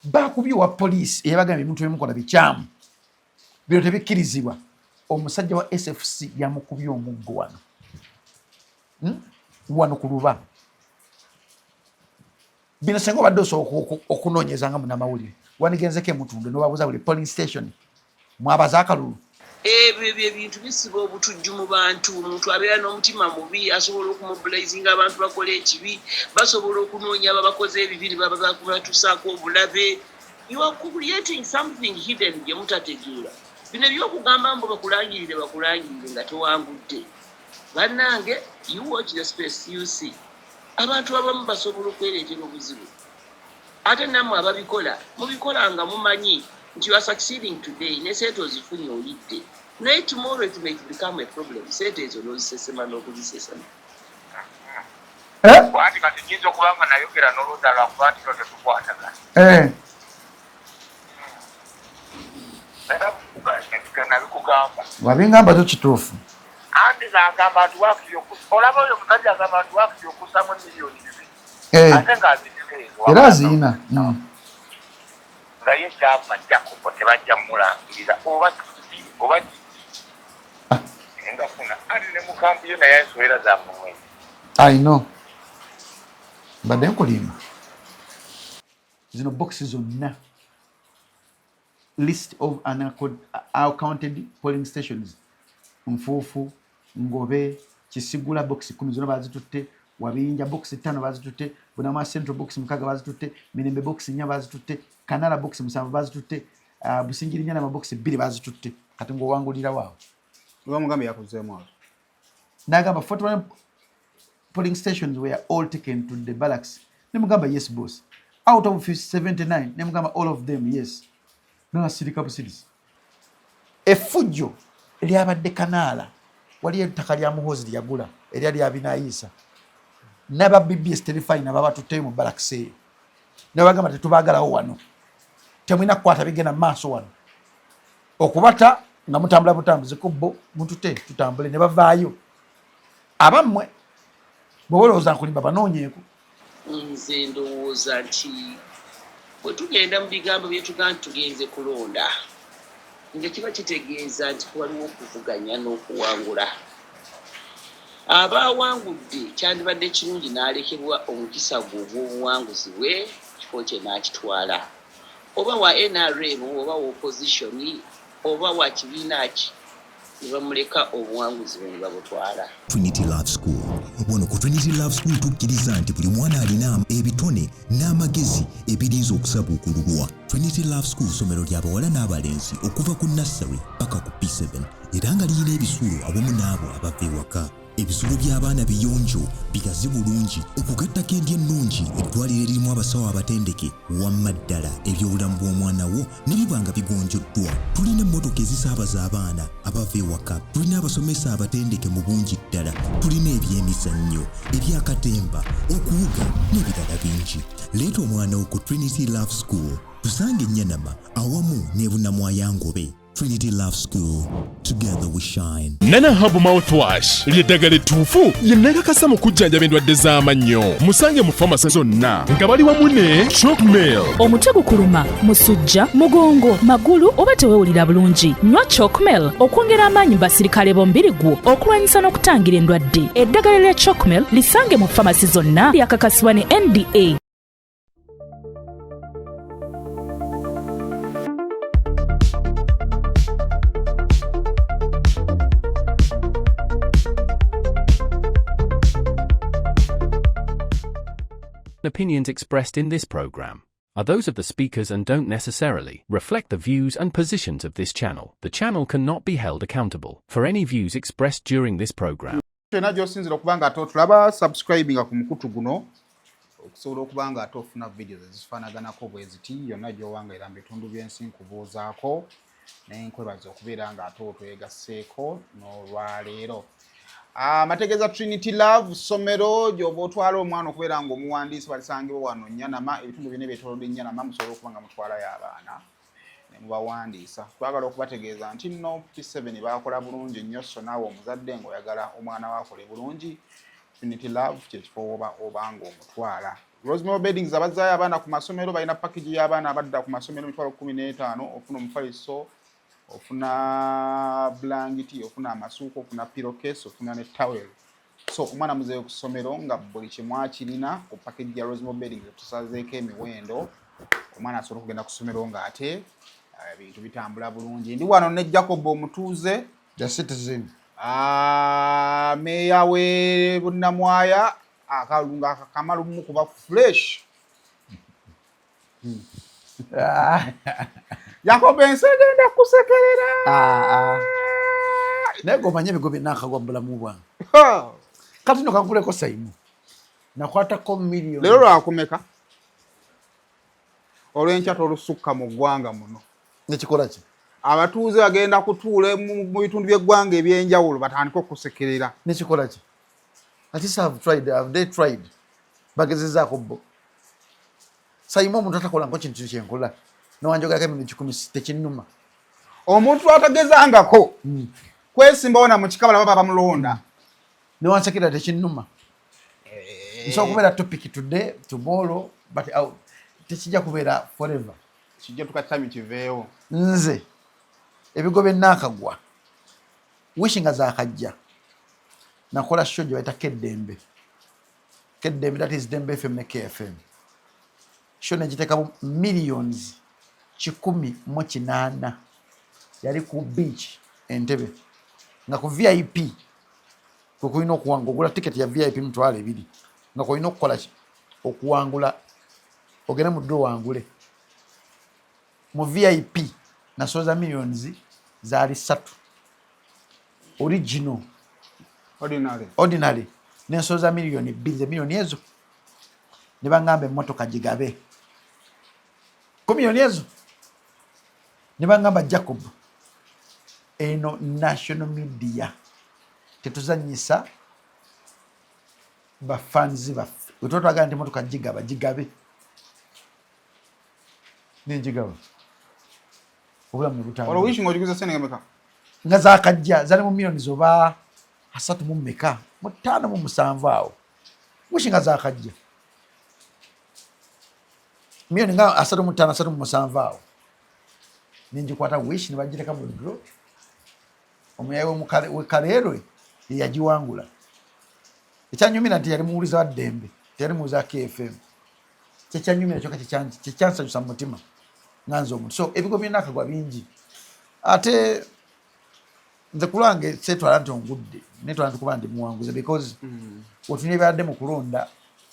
bakubye wa police eyabagambye ebintu ebimukola bikyamu bino tebikkirizibwa omusajja wa SFC yamukubye omuggo wano wano ku luba bino senga obadde osooka okunoonyeza nga munamawulire wanigenzeko emutundu nobabuuza buli polling station mwabaza akalulu ebyo ebintu bisiba obutujju mu bantu omuntu abeera n'omutima mubi asobola okumubulizinga abantu bakola ekibi basobola okunoonya babakoze ebibi ne babatusaako obulabe you are creating something hidden gye mutategeera bino ebyokugamba mbu bakulangirire nga tewangudde bannange you watch the space you see abantu abamu basobola okwereetera obuzibu ate nammwe ababikola mubikola nga mumanyi nti you are succeeding today ne sente ozifunye olidde naye tomorrow it may become a problem sente ezo n'ozisesema n'okuzisesema kwati kati nyinza okuba nga nayogera n'oludda lwakuba nti tetukwatagana nabikugamba wabingamba tukituufu anti nagamba nti olaba oyo musajja agamba nti wakiri okusamu miliyoni 2 ate ng'azirireezo era aziyina nga ye kyamajjako tebajja mulangirira oba engafuna anti ne mukampu yo naye ensowera zamuwe I know mbadde nkulimba zino boxi zonna list of unaccounted polling stations Nfuufu, Ngobe, Kisigula box 10 zonna bazitutte, Wabinja box 5 bazitutte, Bunama Central box 6 bazitutte, Mirembe box 4 bazitutte, Kanala box 7 bazitutte, Busingiri Nyana box 2 bazitutte. Kati ngo wangulira wao. Uwa mugambi yakuzeemu awo. Nagamba 41 polling stations were all taken to the barracks. Nemugamba yes boss. Out of 79, nemugamba all of them yes. No sirika busiris. Efujjo lyabadde Kanaala wali ettaka lya Muhoozi lyagula eryali abinaayisa naba BBS terifine baba tutte mu barracks eyo nebagamba tetubaagalawo wano temwina kukwata bigenda maaso wano okubata nga mutambula butambuzi kubbo mututte tutambule ne bavaayo abammwe bwolowooza nkulimba banoonyeeko nze ndowooza nti bwe tugenda mu bigambo byetugamba tugenze kulonda nga kiba kitegeeza nti waliwo okuvuganya n'okuwangula abawangudde kyandibadde kirungi n'alekebwa omukisa gwe ogw'obuwanguzi bwe kifo kye n'akitwala oba wa NRM oba wa opposition oba wa kibiina ki ne bamuleka obuwanguzi bwe ne babutwala. Trinity Love School. Wano ku Trinity Love School tukkiriza nti buli mwana alina ebitone n'amagezi ebirinza okusabuukululwa. Trinity Love School somero ly'abawala n'abalenzi okuva ku nursery paka ku P7 era nga liyina ebisulo awamu n'abo abava ewaka. Ebisulo by'abaana biyonjo bigazi bulungi okugattako endi ennungi eddwaliro eririmu abasawo abatendeke wamma ddala ebyobulamu bw'omwana wo ne biba nga bigonjoddwa. Tulina emmotoka ezisaabaza abaana abava ewaka, tulina abasomesa abatendeke mu bungi ddala, tulina ebyemizannyo ebyakatemba okuwuga n'ebirala bingi. Leeta omwana wo ku Trinity Love School tusange Nyanama awamu ne Bunnamwaya Ngobe. Trinity Love School. Together we shine. Nana Herbal Mouthwash ly'eddagala ettuufu lye nnakakasa mu kujjanjaba endwadde z'amannyo. Musange mu famasi zonna nga bali wamu ne Chalkmail. Omutwe gukuluma, musujja, mugongo, magulu oba teweewulira bulungi. Nywa Chalkmail okwongera amaanyi mu basirikale b'omubiri gwo okulwanyisa n'okutangira endwadde. Eddagala lya Chalkmail lisange mu famasi zonna lyakakasibwa ne NDA. Opinions expressed in this program are those of the speakers and don't necessarily reflect the views and positions of this channel. The channel cannot be held accountable for any views expressed during this program. Kyonna gy'osinzira okuba nga tulaba subscribinga ku mukutu guno okusobola okuba nga ofuna videos ezifaanaganako bwe ziti yonna gy'owanga era mu bitundu by'ensi nkubuuzaako naye nkwebaza okubeera nga otwegasseeko n'olwaleero. Amategeeza Trinity Love somero gy'oba otwala omwana okubeera nga omuwandiisi balisangibwa wano Nyanama ebitundu byonna ebyetoolodde Nyanama musobola okuba nga mutwalayo abaana ne mubawandiisa. Twagala okubategeeza nti nno P7 bakola bulungi nnyo so naawe omuzadde ng'oyagala omwana wo akole bulungi Trinity Love kye kifo obanga omutwala Rosemary Beddings abazaayo abaana ku masomero balina package y'abaana abadda ku masomero emitwalo 15 ofuna omufaliso ofuna blanketi ofuna amasuuka ofuna pillowcase ofuna ne towel so omwana muzeeyo ku ssomero nga buli kimu akirina ku package ya Rosemary Beddings tusazeeko emiwendo omwana asobola okugenda ku ssomero ng'ate ebintu bitambula bulungi ndi wano ne Jacob omutuuze the citizen meya we Bunnamwaya akalunga akamalumu kuba fresh Jacob ensegenda kusekerera nego manye bigobe nakagwa bulamu bwange kati no kankuleko saimu nakwatako million lero lwakumeka olw'enkyato olusukka mu ggwanga muno nekikola ki abatuuze bagenda kutuula mu bitundu by'eggwanga ebyenjawulo batandika okusekerera nekikola ki ati have they tried bagezezaako bo saimu omuntu atakola nko kintu kyenkola nowanjogerako emirundi 10 tekinnuma omuntu atagezangako kwesimbawo na mu kikabala baba bamulonda newansekera tekinnuma nsobola kubeera topic today tomorrow but tekijja kubeera forever kijja tukatami kiveewo nze ebigobe naakagwa wishinga zaakajja nakola show gye bayita Keddembe that is Dembe FM ne KFM show negiteekamu millions 18 yali ku beach Entebbe nga ku VIP kukulina okuwangula ogula ticket ya VIP mitwalo 2 nga kulina okukola ki okuwangula ogenda mu ddo wangule mu VIP nasoza millions zaali 3 original ordinary nensoza million 2 million ezo ne bangamba emmotoka gigabe ku million ezo ne bangamba Jacob eno national media tetuzanyisa bafanzi baffe wetwatwagala nti emmotoka gigabe nenjigaba obulamu olwo wishinga ogiguza sente meka nga zaakajja zali mu millions oba 3 mu meka mu 5 mu 7 awo wishinga zaakajja million nga 3 mu 5 3 mu 7 awo ninjikwata wish nibagireka mu draw omuyayi wekaleerwe yagiwangula ekyanyumira nti yali muwuliza wa Dembe teyali muwuliza KFM kyekyanyumira kyokka kyekyansanyusa mu mutima nganze omuntu so ebigobe byennakagwa bingi ate nze kulwange setwala nti ongudde netwala nti kuba ndi muwanguze because otunya ebyabadde mu kulonda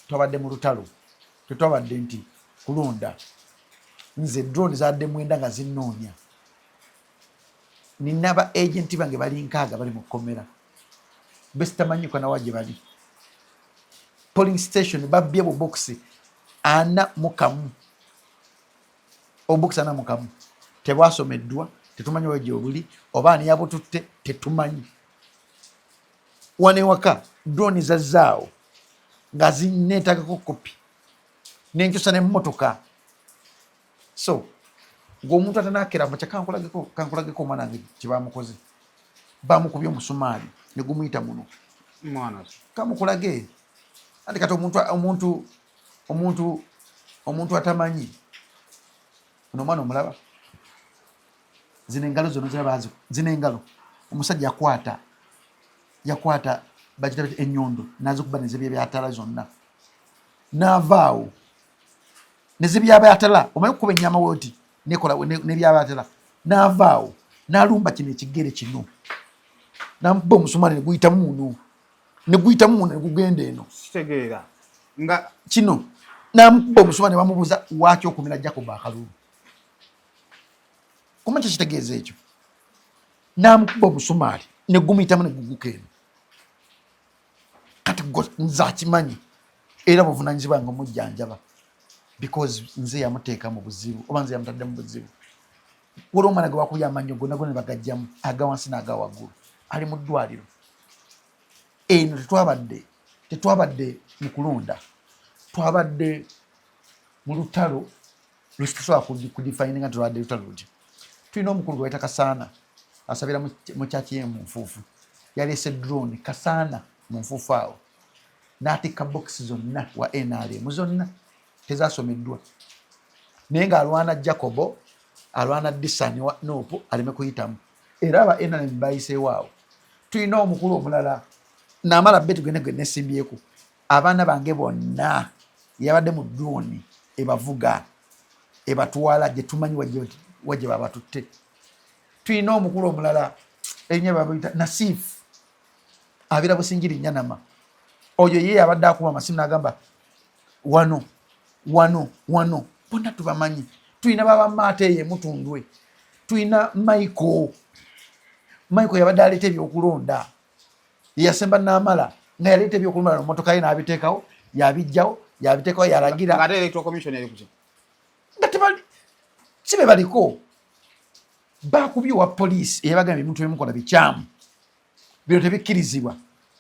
twabadde mu lutalo tetwabadde nti kulonda nze drone zadde mwenda nga zinnoonya nina ba agenti bange bali 6 bali mu kkomera besitamanyiko nawa gye bali polling station babbye bu boxi 41 oboxi 41 tebwasomeddwa tetumanyi weje obuli oba ani yabututte tetumanyi wane waka drone zazzaawo nga zinneetagako kopi nenkyusa n'emmotoka so ng'omuntu atanakera mu kankulageko omwana wange kyebamukoze bamukubye omusumaali ne gumuyita muno kamukulage andi kati omuntu atamanyi ono omwana omulaba zino engalo zonna zirabazi zino engalo omusajja yakwata bagita ennyondo nazikuba nezibyabyatala zonna n'avaawo nezibyabyatala omanyi okukuba ennyama woti nekola nebyabyatala n'avaawo n'alumba kino ekigere kino namuba omusumaali neguyitamu muno negugenda eno kitegeera nga kino namuba omusumaali ne bamubuuza waaki okumira Jacob akalulu kumanyi kyekitegeeza ekyo namukuba omusumaali negumuyitamu neguguka eno kati nze akimanyi era buvunanyizibwa nga omujjanjaba because nze yamuteeka mu buzibu oba nze yamutadde mu buzibu waliwo omwana ge wakubya amannyo gonna gonna ne bagajjamu aga wansi n'aga waggulu ali mu ddwaliro eno tetwabadde mu kulonda twabadde mu lutalo lusitusobola kudifayininga nti lwabadde lutalo luti tulina omukulu gwe bayita Kasaana asabira mu kyaki mu Nfuufu yaleese drone Kasaana mu Nfuufu awo n'atikka boxi zonna wa NRM zonna tezasomeddwa naye ng'alwana Jacobo alwana Disani wa Nopo aleme kuyitamu era aba NRM bayiseewo awo. Tulina omukulu omulala n'amala bbe tugende gwe nesimbyeko abaana bange bonna yabadde mu drone ebavuga ebatwala gye tumanyi wajje babatutte. Tulina omukulu omulala erinnya babuyita Nasif abira Busingiri Nyanama oyo ye yabadde akuba amasimu n'agamba wano bonna tubamanyi. Tulina baba Mateeye Mutundwe, tulina Michael yabadde aleeta ebyokulonda yasemba n'amala nga yaleeta ebyokulonda mmotoka ye n'abiteekawo yabijjawo yabiteekawo yalagira ate electoral commission eri kuki nga tebali si be baliko bakubye wa poliisi eyabagambye ebintu ebimukola bikyamu bino tebikkirizibwa.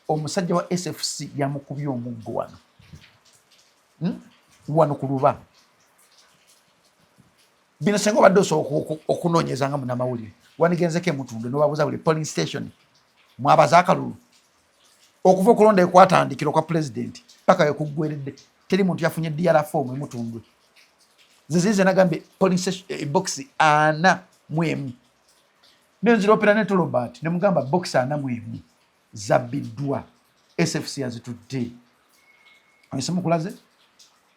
Omusajja wa SFC yamukubye omuggo wano ku Luba. Bino senga obadde osooka okunoonyeza nga munnamawulire wandigenzeko Mutundwe n'obabuuza buli polling station mwabaza akalulu okuva okulonda ekwatandikira kwa pulezidenti paka wekuggweredde teri muntu yafunye DRFOM Mutundwe. Zizize nagambye polling station box 41 nenzira opera ne Tolobert ne mugamba box 41 zabbiddwa SFC yazitudde. Onyesemu kulaze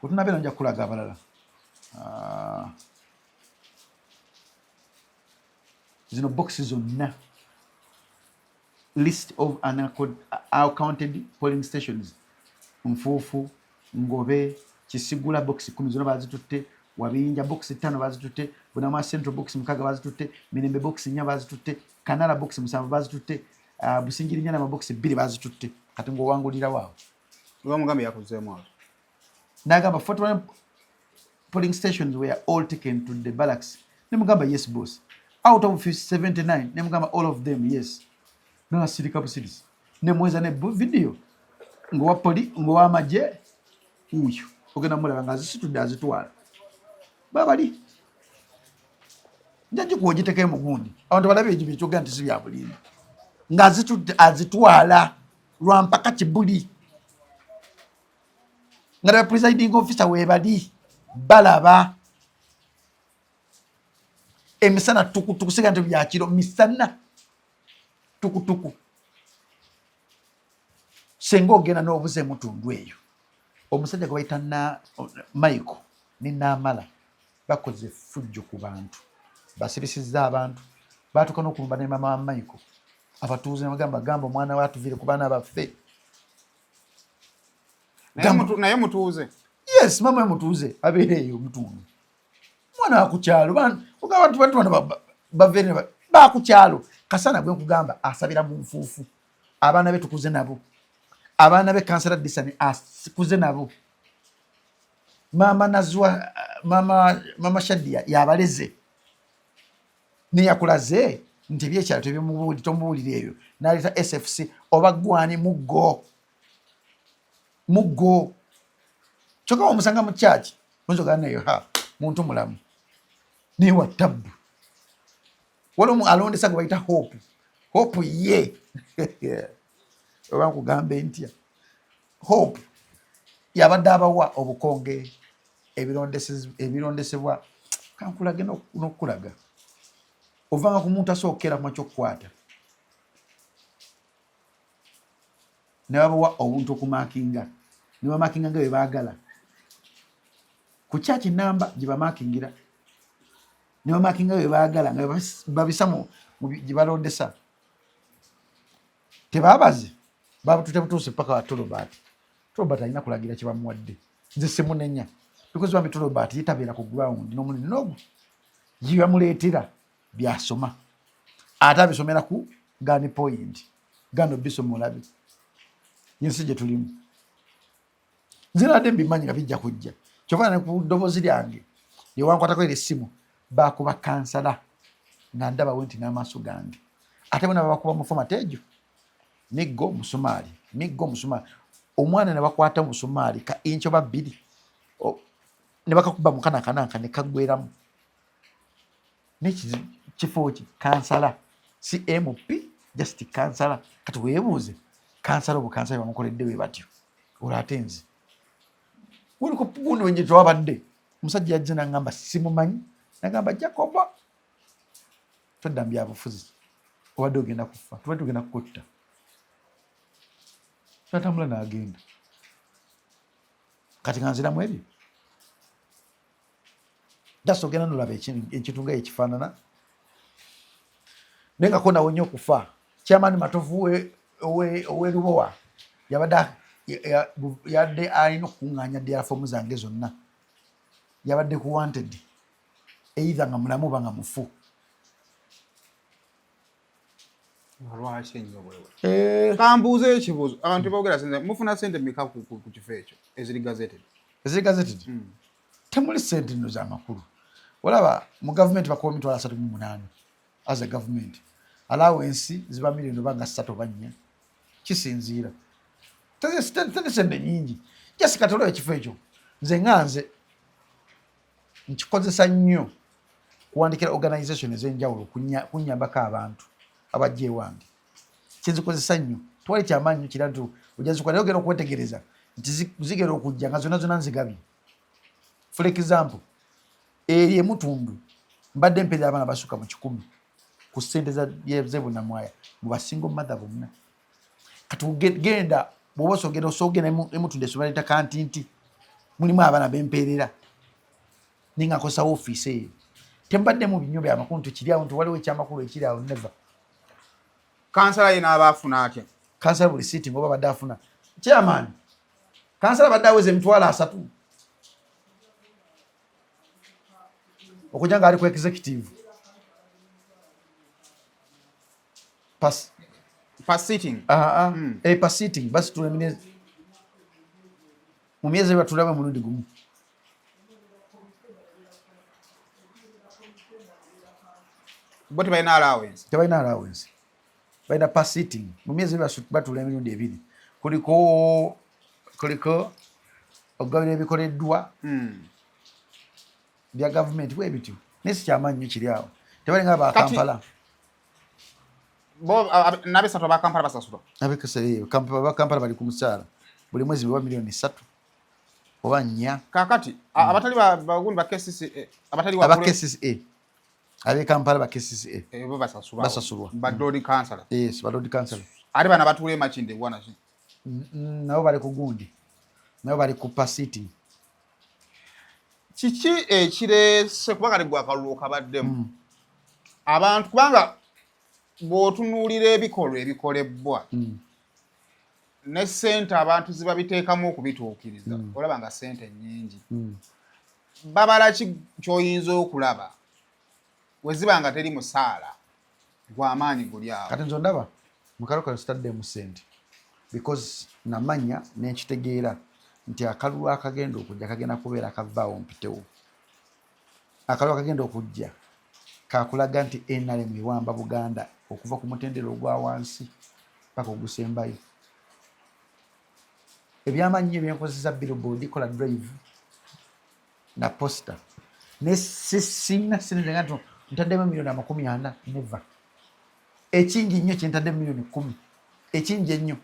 kutunabera nja kulaga abalala. Zino boxes zonna list of unaccounted polling stations Nfuufu, Ngobe, Kisigula box 10 zonna bazitutte, Wabinja box 5 bazitutte, Bunama Central box 6 bazitutte, Mirembe box 4 bazitutte, Kanala box 7 bazitutte, Busingiri Nyanama box 2 bazitutte. Kati ngo wangulira waawo. Mugambe yakuzeemu awo. Nagamba 41 polling stations were all taken to the barracks. Nemugamba yes boss. Out of 79, nemugamba all of them yes. No city couple cities. Nemweza ne video. Ngo poli, ngo amaje. Uyu. Ogenda mulaba nga zisitudde azitwala. Babali. Njaje kuojitekeye mugundi. Abantu balabe ejibi kyoga nti sibya bulindi. Nga zitudde azitwala lwa mpaka kibuli. Nga presiding officer webali balaba emisana tukutuku siga nti byakiro misana tukutuku sengo ogenda n'obuze Mutundwe eyo omusajja gwe bayita na Michael ni Namala bakoze fujjo ku bantu basirisizza abantu batuuka n'okulumba ne mama wa Michael abatuuze ne bagamba omwana we atuvire ku baana baffe. Naye mutuuze. Yes, mama mutuuze abeereyo Mutundwe. Mwana wa kukyalo abantu bavere ba kukyalo kasana gwe nkugamba asabira mu Nfuufu. Abaana be tukuze nabo. Abaana be kansala Disani asikuze nabo. Mama Nazwa mama Shadia yabaleze. Ni yakulaze nti byekyalo tebyomubuli tombulire eyo. Naleta SFC obagwani muggo. Choka omusanga mu church. Munzo ganayo muntu mulamu. Ni watabu. Walo mu alondesa gwe bayita Hope ye. Obanku gambe ntia. Hope yabadde abawa obukonge ebirondesebwa kankulage n'okulaga. Ovanga ku muntu asookera mu kyokkwata. Ne babawa obuntu okumakinga. Ne bamakinga nga bwe baagala. Ku church namba gye bamakingira. Ne bamakinga bwe baagala nga babisa mu gye balondesa. Tebabaze babutute butuuse paka wa Tolobert. Tolobert alina kulagira kye bamuwadde. Nze simunenya. Because bambi Tolobert yitabeera ku ground n'omunene n'ogu. Gye bamuleetera byasoma. Ate abisomera ku Gani Point. Gano biso mulabe. Yensi gye tulimu. Zira de bimanyi nga bijja kujja. Kyova ne ku ddoboozi lyange. Ye wankwatako essimu baakuba kansala nga ndaba wenti n'amaaso gange. Ate bona bakuba mu Matejo. Miggo musumaali. Omwana ne bakwata musumaali ka incho babiri. Ne bakakuba mu kananka ne kagweramu. N'eki kifo ki kansala. Si MP just kansala. Kati weebuuze kansala obukansala bamukoledde we batyo. Olatenzi. kuliko guno wenye twabadde musajja yajja n'angamba simumanyi n'agamba Jacob todda mu byabufuzi obadde ogenda kufa tubadde tugenda kukutta natambula n'agenda kati nga nziramu ebyo jasi ogenda nolaba ekintu nga ekifaanana naye nga konawo nnyo okufa kyamaani matovu owerubowa yabadde alina okukuŋŋaanya ddala fomu zange zonna yabadde ku wanted either nga mulamu oba nga mufu lwaki ennyo bwewe kambuuze ekibuuzo abantu boogera sente mufuna sente mmeka ku kifo ekyo eziri gazetted temuli sente nno z'amakulu olaba mu gavumenti bakuba emitwalo 38 as a government allowance ziba miliyoni oba nga 3 oba 4 kisinziira tezi sente nyingi just kati olaba ekifo ekyo nze nkikozesa nnyo kuwandikira organisation ez'enjawulo kunnyambako abantu abajja ewange kinzikozesa nnyo twali kyamaanyi kira nti ojazikuwa naye ogenda okwetegereza nti zigera okujja nga zonna nzigabye for example eri emutundu mbadde mpeeza abaana basukka mu 100 ku ssente zebunamwaya mu basingo mother bonna kati genda bw'oba osogenda emutundu esobaleta kantinti mulimu abaana bempeerera ningakosa ofiisi eyo tembadde mu binyo byamakulu nti kiri awo nti waliwo ekyamakulu ekiri awo neva kansala ye n'abaafuna atya kansala buli sitting oba badde afuna chairman kansala badde aweze emitwalo 3 okujja nga ali ku executive pass sitting pass sitting basi tulemine mu myezi batulabe mulundi gumu bo tebalina allowance baina pass sitting mu myezi batula emirundi 2 kuliko ogabira ebikoleddwa bya gavumenti bwe bityo nesi kyamanyi kiri awo tebalinga Kampala bo nabesatu ba Kampala basasula abekesere Kampala bali ku musaala buli mwezi biwa miliyoni 3 oba 4 kakati abatali bagundi ba KCCA abatali wa KCCA abe Kampala ba KCCA bo basasulwa ba Dodi Council yes ba Dodi Council ari bana batule machinde bwana shi nabo bali ku gundi nabo bali ku pasiti kiki ekirese kubanga ligwa kalulu kabaddemu abantu kubanga bw'otunuulira ebikolwa ebikolebbwa ne ssente abantu ziba biteekamu okubituukiriza olaba nga ssente nnyingi babala kyoyinza okulaba we ziba nga teri musaala gw'amaanyi guli awo kati nzo ndaba mukalokalo sitadde mu ssente because namanya n'ekitegeera nti akalulu akagenda okujja kagenda kubeera akavaawo mpitewo akalulu akagenda okujja kakulaga nti NRM ewamba Buganda okuva ku mutendero ogwa wansi paka ogusembayo ebyamanyi ebyenkozesa billboard kola drive na poster ne sisina sinenga nti ntaddemu miliyoni 40 never ekingi nnyo kyentaddemu miliyoni 10 ekingi ennyo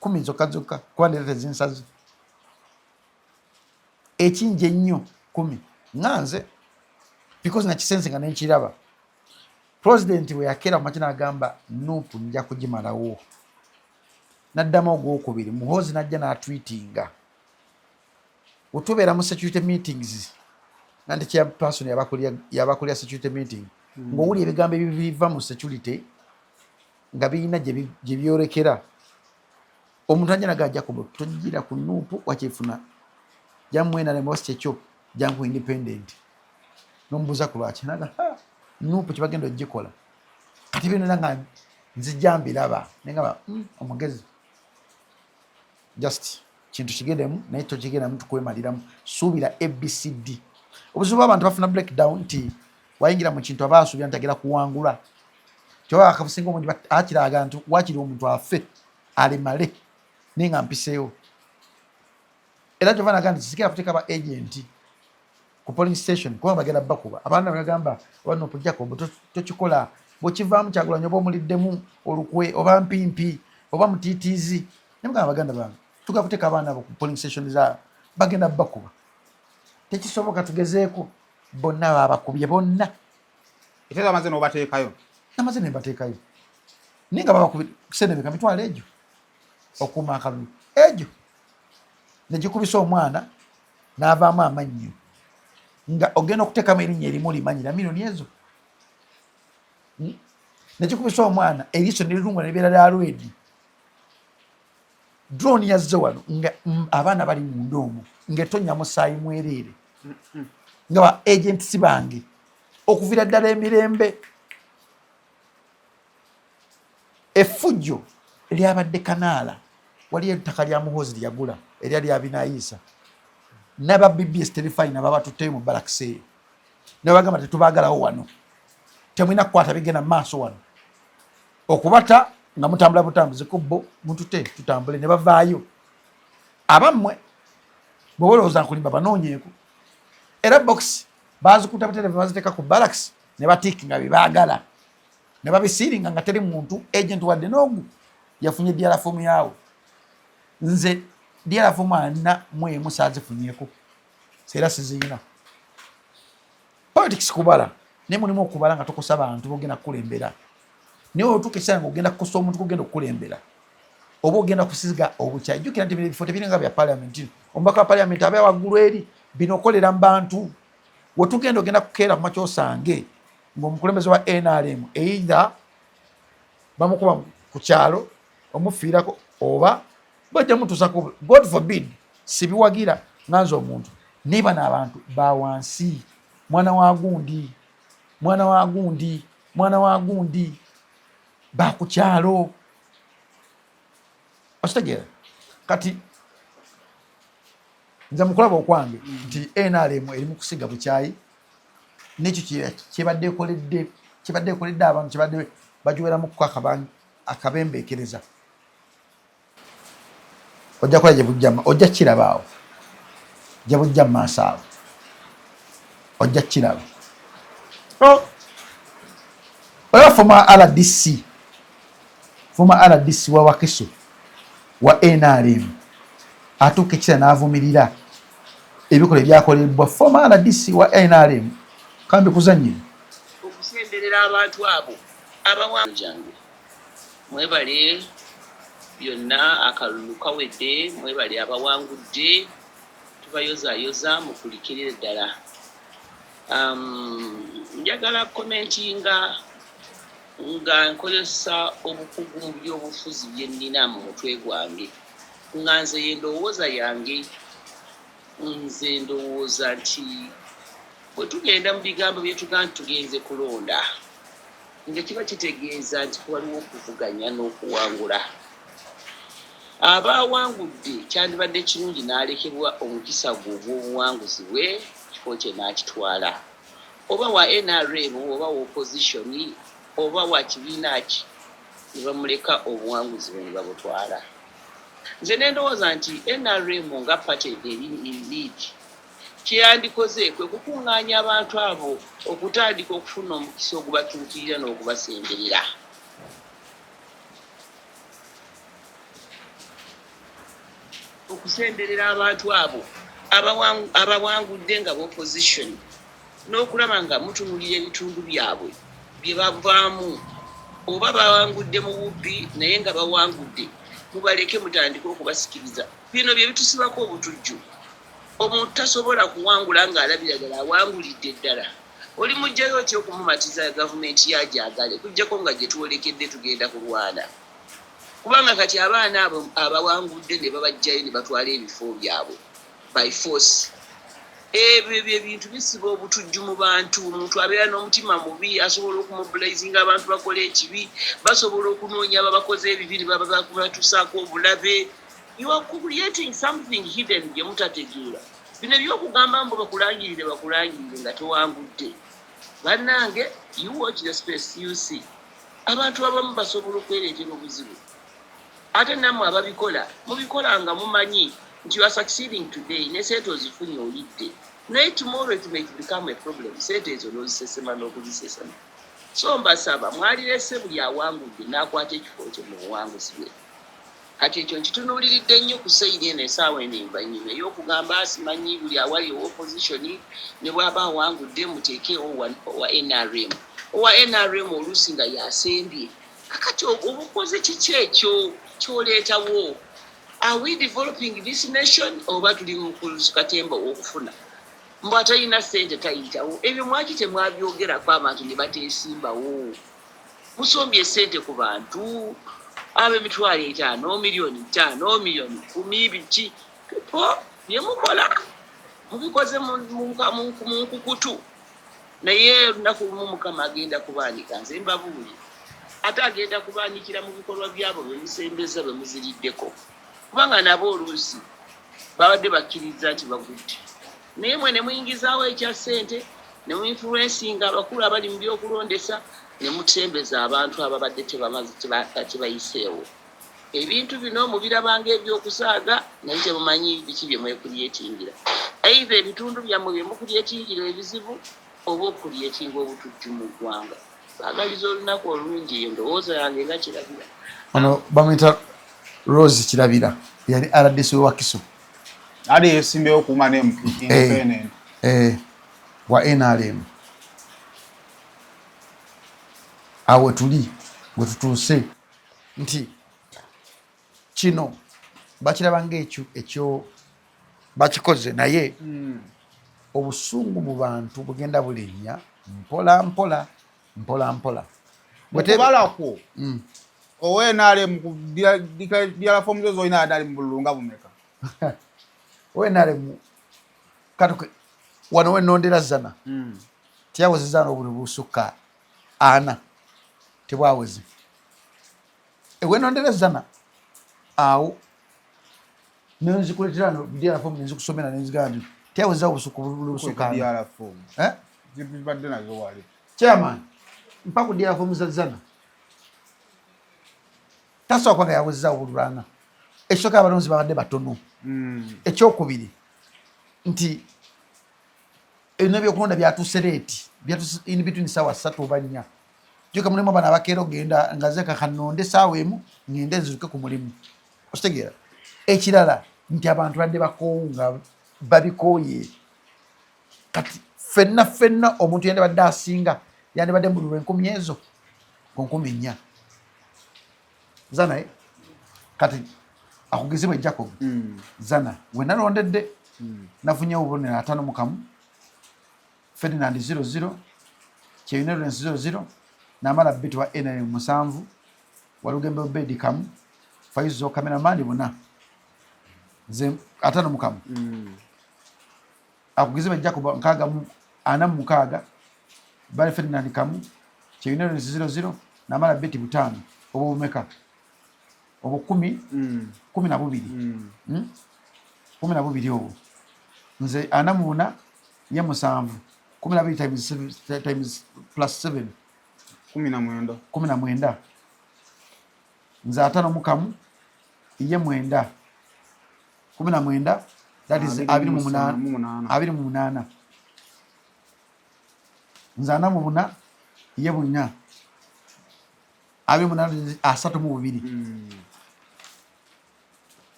10 zokka kwandete zinsazi ekingi ennyo 10 nganze because na kisense nga nekiraba president we yakera machina agamba nupu nja kugimalawo naddama ogwokubiri muhozi najja na tweetinga otubera mu security meetings nandi chair person yabakulya security meeting ngowuli ebigambo ebiva mu security nga birina gye byorekera omuntu ajja nagajja kubo togira ku nupu wakifuna jamwe na most ekyo jangu independent nombuza ku lwaki naga nupu kibagenda ogikola kati bino nanga nzijambiraba nengaba omugezi just kintu kigedemu naye tokigenda muntu kwemaliramu suubira ABCD obuzibu abantu bafuna breakdown nti wayingira mu kintu abaasuubira ntagera kuwangula kyoba akabusinga omungi akiraga nti wakiri omuntu afe alimale ninga mpiseewo era kyova naga nti kisikira kuteeka ba agent ku polling station kuba bagenda bakuba abaana bagamba wano Jacob tokikola bwekivaamu Kyagulanyi oba omuliddemu olukwe oba mpimpi oba mutiitiizi nemugamba baganda bange tuga kuteeka abaana abo ku polling station za bagenda bakuba tekisoboka tugezeeko bonna babakubye bonna ekyo amaze n'obateekayo namaze ne mbateekayo ninga babakubye kusene bika mitwalo egyo okuuma akalulu egyo negikubisa omwana n'avaamu amannyo nga ogenda okuteekamu erinnya erimu limanyira milioni ezo negikubisa omwana eriiso nerirunga nebeera lya lwedi drone yazze wano nga abaana bali munda omwo ng'etonnya musaayi mwereere nga ba agents bange okuviira ddala emirembe effujjo lyabadde kanaala waliyo ettaka lya muhoozi lyagula eryali abinaayisa n'aba BBS terifayina babatutteyo mu balakisi ne bagamba tetubaagalawo wano temulina kukwata bigenda mu maaso wano okubata nga mutambula butambuzi kubbo mututte tutambule ne bavaayo abammwe bwe balowooza nkulimba banoonyeeko era box bazikuta butereve baziteeka ku barracks ne batiiki nga bebaagala ne babisiiringa nga teri muntu agent wadde n'ogu yafunye dyalafomu yaawe nze dyalafomu 41 saazifunyeeko seera siziyina politics kubala naye mulimu okubala nga tokosa bantu bogenda kukulembera naye otuuka ekiseera nga ogenda kukosa omuntu kugenda okukulembera oba ogenda kusiga obukyayi jjukira nti ebifo tebiringa bya paliamenti omubaka wa paliamenti abeera waggulu eri bino okolera mu bantu wetugenda ogenda kukeera ku makyosange ng'omukulembeze wa NRM either bamukuba ku kyalo omufiirako oba bajja mutuusako God forbid sibiwagira nganza omuntu niba n'abantu bawansi mwana wa gundi bakukyalo okitegeera kati nze mukulaba okwange nti NRM eri mu kusiga bukyayi nekyo kyebadde ekoledde abantu kyebadde bagiweramu akabembeekereza ojja kola gyebujjama ojja kirabaawo gyebujja mu maaso awo ojja kiraba olaba former RDC wa Wakiso wa NRM atuuka ekiseera n'avumirira ebikola ebyakolebwa former RDC wa NRM kambi kuzanyira okusemberera abantu abo abawanjange mwebale byonna akalulu kawedde mwebale abawangudde tubayozayoza mukulikirire ddala njagala komentinga nga nkozesa obukugu mu byobufuzi bye nnina mu mutwe gwange nga nze endowooza yange nze ndowooza nti bwe tugenda mu bigambo byetugaa nti tugenze kulonda nga kiba kitegeeza nti waliwo okuvuganya n'okuwangula abawangudde kyandibadde kirungi n'alekebwa omukisa gwe ogw'obuwanguzi bwe kifo kye n'akitwala oba wa NRM oba wa opposition oba wa kibiina ki ne bamuleka obuwanguzi bwe ne babutwala nze nendowooza nti NRM nga party eri lead kyeyandikoze kwe kukuŋŋaanya abantu abo okutandika okufuna omukisa ogubatuukirira n'ogubasemberera okusemberera abantu abo abawangudde nga opposition n'okulaba nga mutunulira ebitundu byabwe bye bavaamu oba bawangudde mu bubbi naye nga bawangudde mubaleke mutandike okubasikiriza bino bye bitusibako obutujju omuntu tasobola kuwangula ng'alabira ddala awangulidde ddala oli mujjayo ki okumumatiza gavumenti yajagale kujjako nga gye tuwolekedde tugenda kulwana kubanga kati abaana abo abawangudde ne babajjayo ne batwala ebifo byabwe by force ebyo ebintu bisiba obutujju mu bantu omuntu abeera n'omutima mubi asobola okumobilizinga abantu bakola ekibi basobola okunoonya ababakoze ebibi ne babatusaako obulabe you are creating something hidden gye mutategeera bino ebyokugamba mbo bakulangirire nga towangudde bannange you watch the space you see abantu abamu basobola okwereetera obuzibu ate nammwe ababikola mubikola nga mumanyi nti you are succeeding today ne sente ozifunye olidde naye tomorrow it may become a problem sente ezo n'ozisesema n'okuzisesema so mbasaba mwalirese buli awangudde n'akwata ekifo kye mu buwanguzi bwe kati ekyo nkitunuuliridde nnyo ku sayidi eno essaawa eno envanyuma ey'okugamba asimanyi buli awali opposition ne bw'aba awangudde muteekewo owa NRM. Owa NRM oluusi nga yasembye. Kakati obukoze kiki ekyo kyoleetawo? Are we developing this nation oba tuli mu katemba w'okufuna? Mbu atalina ssente tayitawo. Ebyo mwaki temwabyogerako abantu ne bateesimbawo? Musombye ssente ku bantu ab'emitwalo 5, miliyoni 5, miliyoni 10 biki po bye mukola mubikoze mu nkukutu. Naye olunaku lumu Mukama agenda kubaanika, nze mbabuulire. Ate agenda kubaanikira mu bikolwa byabo bye musembeza bye muziriddeko. Kubanga nabo oluusi babadde bakkiriza nti bagudde. Naye mwe ne muyingizaawo ekya ssente ne mu influencinga abakulu abali mu byokulondesa ne mutembeza abantu ababadde tebayiseewo. Ebintu bino mubirabanga ebyokusaaga naye temumanyi biki bye mwekulyetingira. Either ebitundu byammwe bye mukulyetingira ebizibu oba okulyetinga obutujju mu ggwanga. Baagaliza olunaku olungi eyo ndowooza yange nga kirabira. Ono bamwita Rose Kirabira yali RDC wa Kiso. Ali yesimbewo kuuma ne independent. Wa NRM. Awe tuli gwe tutuuse nti kino bakirabanga ekyo bakikoze naye obusungu mu bantu bugenda bulinnya mpola mpola. Bwetebalako owe NRM kubyala fomu zo zoyina adali mu bulunga bumeka. Owe NRM katuke wano wenondera zana tiyaweze zana obuli busukka 4 tebwaweze wenondera zana awo nenzikuletera no byala fomu nenzikusomera nenzigandi tiyaweze obusukka byala fomu zibadde nazo wali chairman mpaka byala fomu za zana taso kwanga yaweza obulwana ekyoka abalonzi babadde batono ekyokubiri nti enabyo kulonda byatusereti in between sawa 3 oba 4 joka mulimu bana bakero genda ngazeka kanonde sawa emu ngende nzuke ku mulimu ostegera ekirala nti abantu badde bakonga babikoye kati fenna omuntu yende badde asinga yande badde mu 10 ezo ku 14 zana kati akugizibwa Jacob zana wena londedde nafunye ubonera 5 mukamu Ferdinand 00 Cheyinero 00 namala bitu wa NRM 7 walugembe obedi kamu Faizo cameraman buna ze 5 mukamu akugizibwa Jacob nkaga ana mukaga bali Ferdinand kamu Cheyinero 00 namala bitu 5 obo umeka obo 10 12 12 obo nze anamuna ye 7 12 times plus 7 19 nze 5 mukamu ye 9 19 that is 28 nze anamuna ye 4 28 asatu mu 2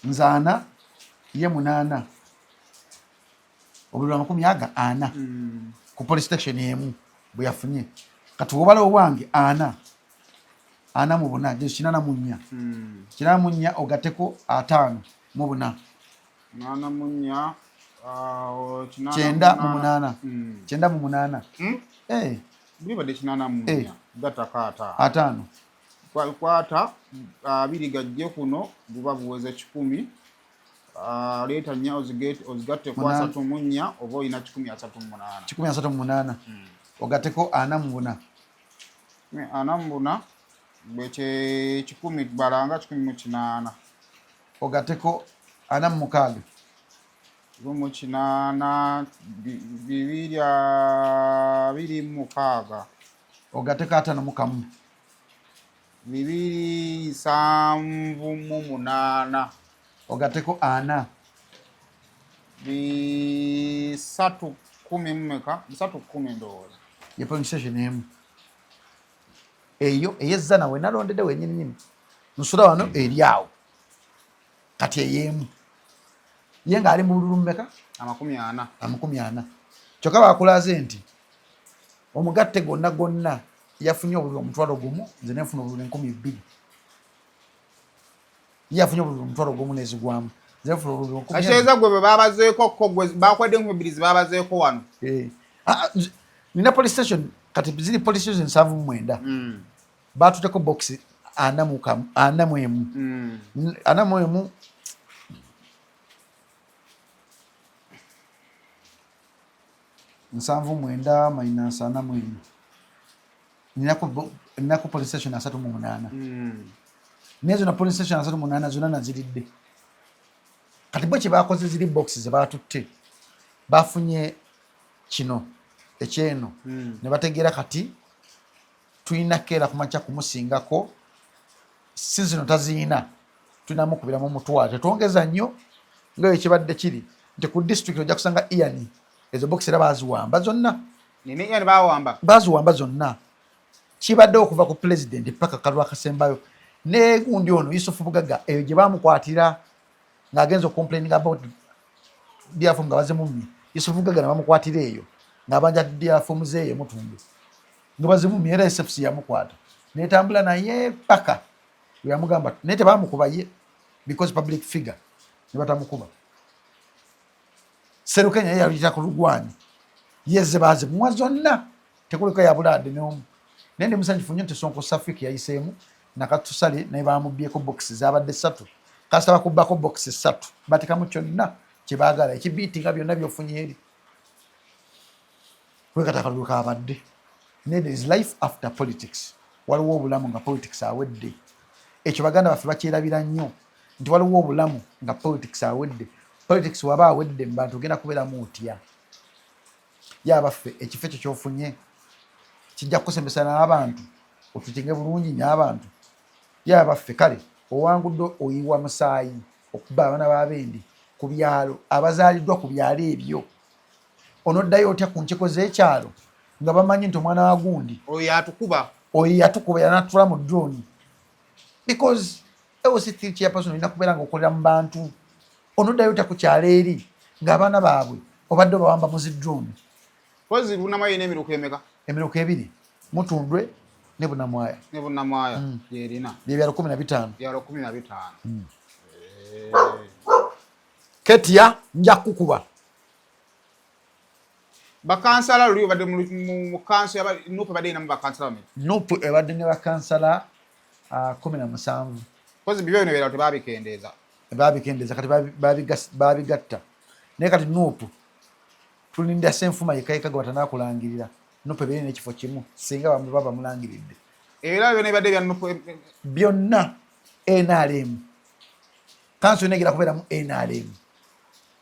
nzana ye 8 obulwa 4 ku police station yemu bwe yafunye kati obala owange 4 mu 4 je 8 mu 4 8 mu 4 ogateko 5 mu 4 8 mu 4 9 mu 8 9 mu 8 biba de 8 mu 4 gata kata 5 kwata 2 gajje kuno buba buweze 10 leta nya ozigate kwa 3 mu 4 obo ina 10 mu 8 ogateko 4 mu 4 4 mu 4 beche 10 balanga 10 mu 8 ogateko 4 mu 6 mu 8 bibiri mu 6 ogateko 5 mu 1 bibiri 7 mu 8 ogateko 4 bisatu 10 mmeka bisatu 10 ndoza ye police station yemu eyo eyezana we nalondede wenyini nsula wano eri awo kati eyemu ye ng'ali mu bululu mmeka 40 kyokka bakulaze nti omugatte gonna yafunye obululu omutwalo gumu nze nenfuna obululu 2,000 yafunye obululu omutwalo gumu nezigwamu zenfuna obululu 10,000 asheza gwe babazeeko gwe bakwedde 2,000 babazeeko wano nina police station kati ziri police station 79 batuteko box 41 79 minus 41 ninako police station 38 nezo na police station 38 zonna naziridde kati bwe bakoze ziri box ze batutte bafunye kino ekyeno ne bategeera kati tulina keera kumakya kumusingako si zino taziina tulina mukubiramu omutwalo tetwongeza nnyo ngayo ekibadde kiri nti ku district ojja kusanga iani ezo box era baziwamba zonna baziwamba zonna kibadde okuva ku president paka Kalwa Kasembayo ne gundi ono Yusufu Bugaga eyo gye bamukwatira ng'agenza complaining about diafom nga bazimumye Yusufu Bugaga bamukwatira eyo ng'abanja diafom zeeye mutundu nga bazimumye era SFC yamukwata netambula naye paka yamugamba nete bamukuba ye because public figure ne batamukuba Serukenya yalita ku Lugwani yeze baze mwa zonna tekuliko ya bulade n'omu nende musanjifu nnyo Sonko Safiki yayiseemu nakatusale naye bamubyeko boxes zabadde 3 kasaba kubako boxes 3 batekamu kyonna kyebaagala ekibiitinga byonna byofunye eri kwekatakaluka abadde there is life after politics waliwo obulamu nga politics awedde ekyo baganda baffe bakyerabira nnyo nti waliwo obulamu nga politics awedde politics waba awedde mu bantu ogenda kubeeramu otya yabaffe ekifo ekyo kyofunye kijja kukusembesa n'abantu otukinge bulungi n'abantu yabaffe kale owangudde oyiwa musaayi okuba abaana b'abendi ku byalo abazaaliddwa ku byalo ebyo onoddayo otya ku nkyeko z'ekyalo nga bamanyi nti omwana wa gundi oyo yatukuba yanatula mu drone because ewositiri chairperson olina kubeera nga okolera mu bantu onoddayo otya ku kyalo eri ng'abaana baabwe obadde obawamba mu zi drone pozi lunamayo n'emiruko emeka emiruko 2 Mutundwe ne Bunamwaya yerina byalo 15 Ketia nja kukuba bakansala luli obadde mu kanso ya nupe badde na bakansala me nupe ebadde ne bakansala 17 pozi bibyo ne bera tebabikendeeza kati babigatta naye kati nupe tulinda senfuma yekayika gwatana kulangirira nupe bene n'ekifo kimu singa bamwe baba mulangiridde era byo ne badde bya nupe byonna NRM kanso negira kubeera mu NRM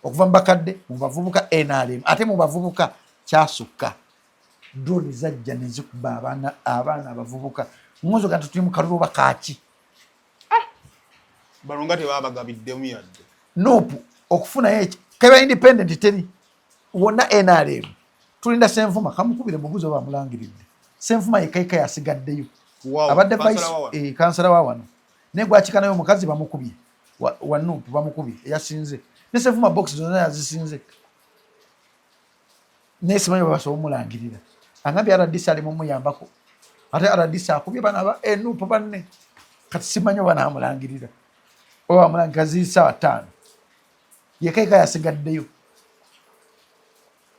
okuva mu bakadde mu bavubuka NRM ate mu bavubuka kyasukka drone zajja ne zikuba abaana abavubuka mwozo gantu tuli mu kalulu bakaki balonga tebabagabiddemu yadde nope okufuna eki kaba independent teri wonna NRM tulinda senfuma kamukubire mubuzo bamulangiridde senfuma yekaika yasigaddeyo abadde vice kansala wa wano negwakika nayo mukazi bamukubye wa nupe bamukubye yasinze ne senfuma box zonna yazisinze nesimanyi babasobola omulangirira angambye aradisi ali mumuyambako ate aradisi akubye bana ba nupe banne kati simanyi bana amulangirira oba amulangirira zisaawa 5 yekaika yasigaddeyo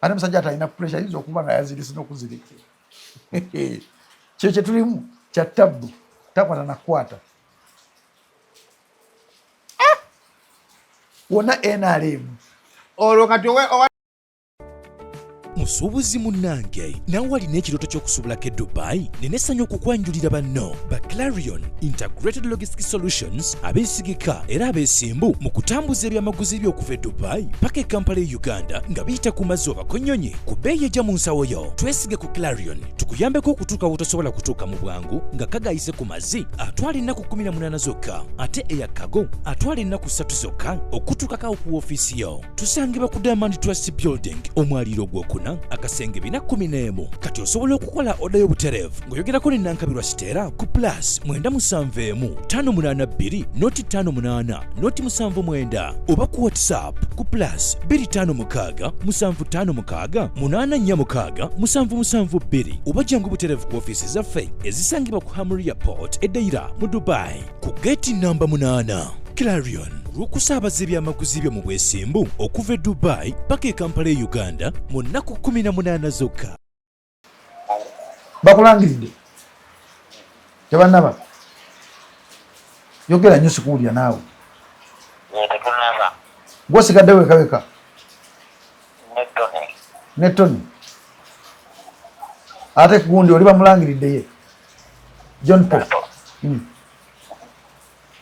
ate musajja atalina pressure yinza okuba nga yazirisi n'okuzirika kyo kye tulimu kya tabbu takwata nakwata wonna NRM olwo kati musuubuzi munnange nawe walina ekirooto ky'okusuubulako e Dubai nenessanyu okukwanjulira banno ba Clarion Integrated Logistics Solutions abeesigika era abeesimbu mu kutambuza ebyamaguzi by'okuva e Dubai paka e Kampala e Uganda nga biyita ku mazzi oba konnyonyi ku bbeeyi ejja mu nsawo yo. Twesige ku Clarion tukuyambeko okutuuka wotosobola kutuuka mu bwangu nga kagayise ku mazzi atwala ennaku 18 zokka ate eyakago atwala ennaku 3 zokka okutuukako ku woofiisi yo. Tusangibwa ku Diamond Trust Building omwaliiro gw'okuna akasenge 411 kati osobola okukola oda y'obutereevu ng'oyogerako ne Nankabirwa Sitera ku +971 582 58 79 oba ku WhatsApp ku +256 756 846 772 oba jangu butereevu ku ofiisi zaffe ezisangibwa ku Hamria Port Edeira mu Dubai ku gate namba 8 Clarion lw'okusaabaza ebyamaguzi byo mu bwesimbu okuva e Dubai paka e Kampala e Uganda mu nnaku 18 zokka. Bakulangiridde tebannaba yogera nnyo sikuwulira naawe gwosigadde wekaweka ne Tony ate gundi oli bamulangiridde ye John Paul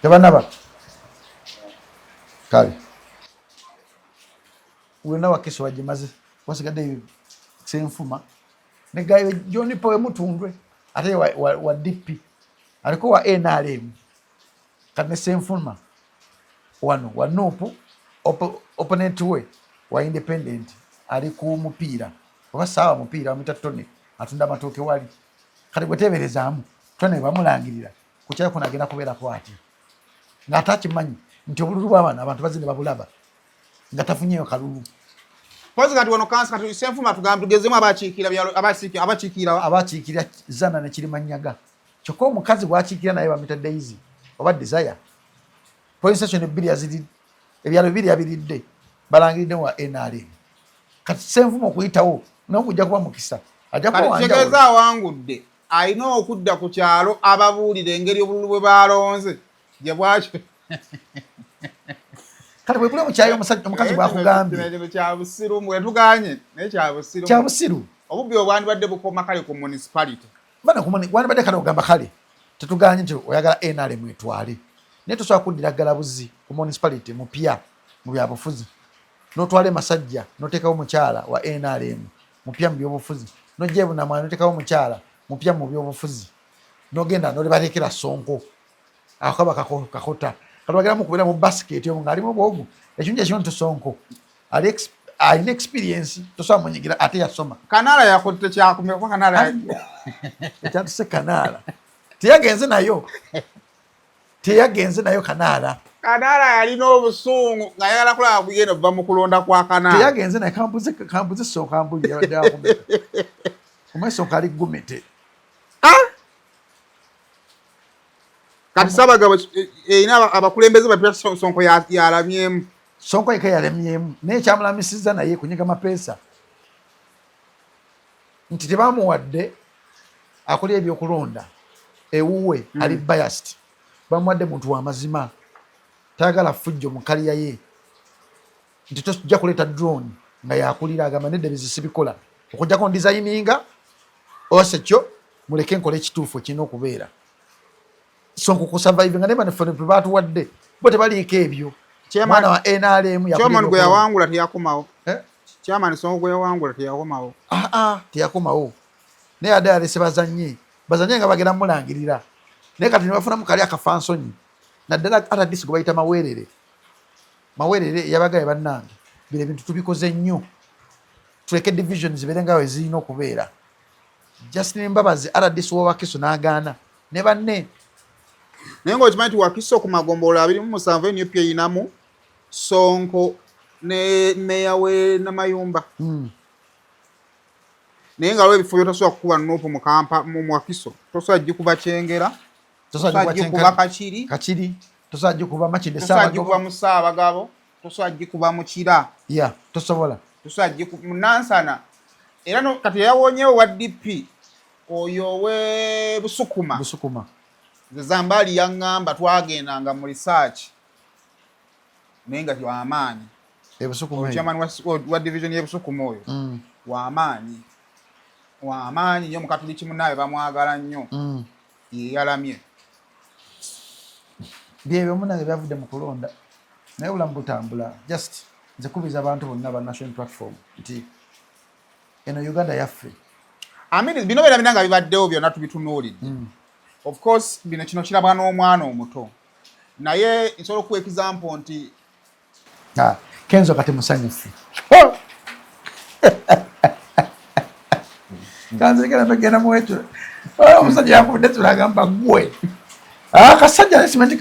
tebannaba kale wena wakiso wajimaze wasigadde senfuma ne gayo John Paul mutundwe ate wa DP aliko wa NRM kane senfuma wano wa Nupu opponent we wa independent ali ku mupiira oba sawa mupiira wa Tony atunda matoke wali kale gweteberezaamu Tony bamulangirira kukyaya kunagenda kubeera kwati ngatakimanyi nti obululu bw'abaana abantu bazine babulaba nga tafunyeyo kalulu pozi kati wano kansi kati senfuma tugamba tugezemu abakiikira zana ne Kirimanyaga kyokka omukazi bwakiikira naye bamita Daisy oba Desire police station ebbiri yazidi ebyalo bibiri yabiridde balangiridde wa NRM kati senfuma okuyitawo n'okujja kuba mukisa ajja kuba wanja kitegeeza awangudde alina okudda ku kyalo ababuulira engeri obululu bwe balonze gye bwakyo kati bwe kule mukyayo omukazi bwakugambye kyabusiru mwetuganye naye kyabusiru obubbi obwandibadde bukoma kale ku municipality bana wandibadde kale ogamba kale tetuganye nti oyagala NRM etwale naye tosobola kuddira galabuzi ku municipality mupya mu byabufuzi n'otwala Masajja n'oteekawo mukyala wa NRM mupya mu byobufuzi n'ojja Bunamwala n'oteekawo mukyala mupya mu byobufuzi n'ogenda n'olibateekera Sonko akaba kakota kalwagera mu kubeera mu basket yo ngalimu bwogu ekintu ekyo nti Sonko alina experience tosobola munyigira ate yasoma Kanala yakotte kyakumeko Kanala ekyatuse Kanala teyagenze nayo Kanala yalina obusungu nga yagala kulaba kugenda kuva mu kulonda kwa Kanala teyagenze naye kambuze Sonko ambuli yakumeka omwe Sonko ali gumete kati Sabagabo ina abakulembeze bapya Sonko yalamyemu Sonko yalamyemu naye kyamulamisizza naye kunyiga mapeesa nti tebamuwadde akola ebyokulonda ewuwe ali biased bamuwadde muntu wa mazima tayagala fujjo mu kaliya ye nti tojja kuleeta drone nga yakulira agamba nedde bizisibikola okujjako designinga osekyo muleke nkole ekituufu kirina okubeera Sonko kusurvive nga ne banafone batuwadde bo tebaliiko ebyo mwana wa NRM chairman gwe yawangula teyakomawo chairman Sonko gwe yawangula teyakomawo teyakomawo naye ade alese bazanye nga bagenda mulangirira naye kati nebafuna mukali akafansonyi naddala ata disi gwe bayita mawerere yabagaye bannange bire bintu tubikoze nnyo tuleke divisions zibeere nga wezirina okubeera Justin Mbabazi RDC w'Abakiso n'agaana ne banne naye ng'okimanyi nti Wakiso ku magombolola 27 NUP eyinamu Sonko ne meya we Namayumba naye nga lw'ebifo byotasobola kukuba NUP mu Wakiso tosobola gikuba Kyengera tosobola gikuba Kakiri tosobola gikuba Makinde tosobola gikuba mu Ssaabagabo tosobola gikuba mu Kira tosobola gikuba mu Nansana era no kati yawonyewo wa DP oyo we Busukuma Zambali yangamba twagendanga mu research nenga twamaanyi chairman wa division y'Ebusukuma oyo wamaanyi nyo mukatuliki munawe bamwagala nnyo yalamye byebyo munawe byavudde mu kulonda naye bulamu butambula just nze kubiza abantu bonna ba national platform nti eno Uganda yaffe bino beera nga bibaddewo byonna tubitunuulidde of course bino kino kirabwa n'omwana omuto naye nsobola okuwa example nti Kenzo kati musanyufu kanzekera bagenda muwetu omusajja yakubudde tulagamba gwe kasajja simanyi